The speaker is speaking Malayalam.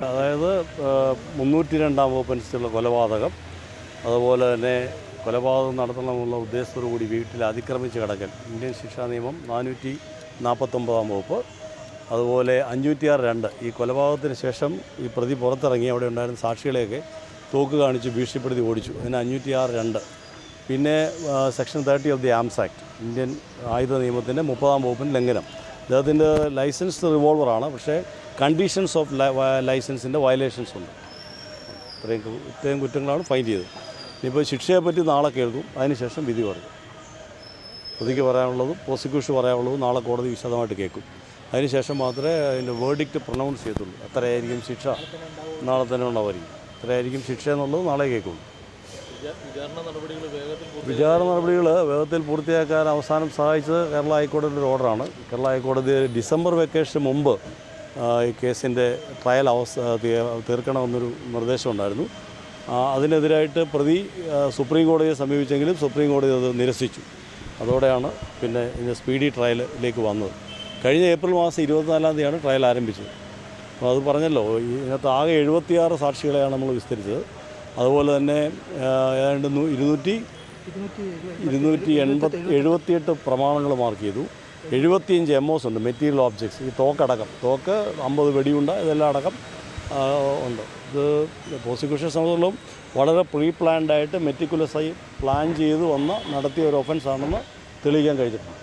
അതായത് 302-ാം വകുപ്പ് അനുസരിച്ചുള്ള കൊലപാതകം, അതുപോലെ തന്നെ കൊലപാതകം നടത്തണമെന്നുള്ള ഉദ്ദേശത്തോടുകൂടി വീട്ടിൽ അതിക്രമിച്ച് കിടക്കൽ, ഇന്ത്യൻ ശിക്ഷാ നിയമം 449-ാം വകുപ്പ്, അതുപോലെ 506(2) ഈ കൊലപാതകത്തിന് ശേഷം ഈ പ്രതി പുറത്തിറങ്ങി അവിടെ ഉണ്ടായിരുന്ന സാക്ഷികളെയൊക്കെ തോക്ക് കാണിച്ച് ഭീഷണിപ്പെടുത്തി ഓടിച്ചു, അതിന് 506(2). പിന്നെ section 30 of the arms act, Indian ആയുധ നിയമത്തിൻ്റെ 30-ാം വകുപ്പിന് ലംഘനം. അദ്ദേഹത്തിൻ്റെ ലൈസൻസ്ഡ് റിവോൾവറാണ്, പക്ഷേ കണ്ടീഷൻസ് ഓഫ് ലൈസൻസിൻ്റെ വയലേഷൻസ് ഉണ്ട്. ഇത്രയും കുറ്റങ്ങളാണ് ഫൈൻ ചെയ്തത്. ഇനിയിപ്പോൾ ശിക്ഷയെപ്പറ്റി നാളെ കേൾക്കും, അതിനുശേഷം വിധി പറയും. പ്രതിക്ക് പറയാനുള്ളതും പ്രോസിക്യൂഷൻ പറയാനുള്ളതും നാളെ കോടതി വിശദമായിട്ട് കേൾക്കും. അതിനുശേഷം മാത്രമേ അതിൻ്റെ വേർഡിക്റ്റ് പ്രൊനൗൺസ് ചെയ്യത്തുള്ളൂ. എത്രയായിരിക്കും ശിക്ഷ നാളെ തന്നെ ഉണ്ടാവുമായിരിക്കും. എത്രയായിരിക്കും ശിക്ഷ എന്നുള്ളത് നാളെ കേൾക്കുള്ളൂ. വിചാരണ നടപടികൾ വേഗത്തിൽ പൂർത്തിയാക്കാൻ അവസാനം സഹായിച്ചത് കേരള ഹൈക്കോടതിയുടെ ഒരു ഓർഡറാണ്. കേരള ഹൈക്കോടതി ഡിസംബർ വെക്കേഷന് മുമ്പ് ഈ കേസിൻ്റെ ട്രയൽ തീർക്കണമെന്നൊരു നിർദ്ദേശമുണ്ടായിരുന്നു. അതിനെതിരായിട്ട് പ്രതി സുപ്രീം കോടതിയെ സമീപിച്ചെങ്കിലും സുപ്രീം കോടതി അത് നിരസിച്ചു. അതോടെയാണ് പിന്നെ ഇതിൻ്റെ സ്പീഡി ട്രയലിലേക്ക് വന്നത്. കഴിഞ്ഞ ഏപ്രിൽ മാസം 24-ാം തീയതിയാണ് ട്രയൽ ആരംഭിച്ചത്. അപ്പോൾ അത് പറഞ്ഞല്ലോ, ഇതിനകത്ത് ആകെ 76 സാക്ഷികളെയാണ് നമ്മൾ വിസ്തരിച്ചത്. അതുപോലെ തന്നെ ഏതാണ്ട് 278 പ്രമാണങ്ങൾ മാർക്ക് ചെയ്തു. 75 MOs ഉണ്ട്, മെറ്റീരിയൽ ഓബ്ജക്ട്സ്. ഈ തോക്കടക്കം, തോക്ക് 50 വെടിയുണ്ട, ഇതെല്ലാം അടക്കം ഉണ്ട്. ഇത് പ്രോസിക്യൂഷൻ സംബന്ധിച്ചിടത്തോളം വളരെ പ്രീ പ്ലാൻഡായിട്ട് മെറ്റിക്കുലസായി പ്ലാൻ ചെയ്ത് നടത്തിയ ഒരു ഒഫൻസാണെന്ന് തെളിയിക്കാൻ കഴിഞ്ഞിട്ടുണ്ട്.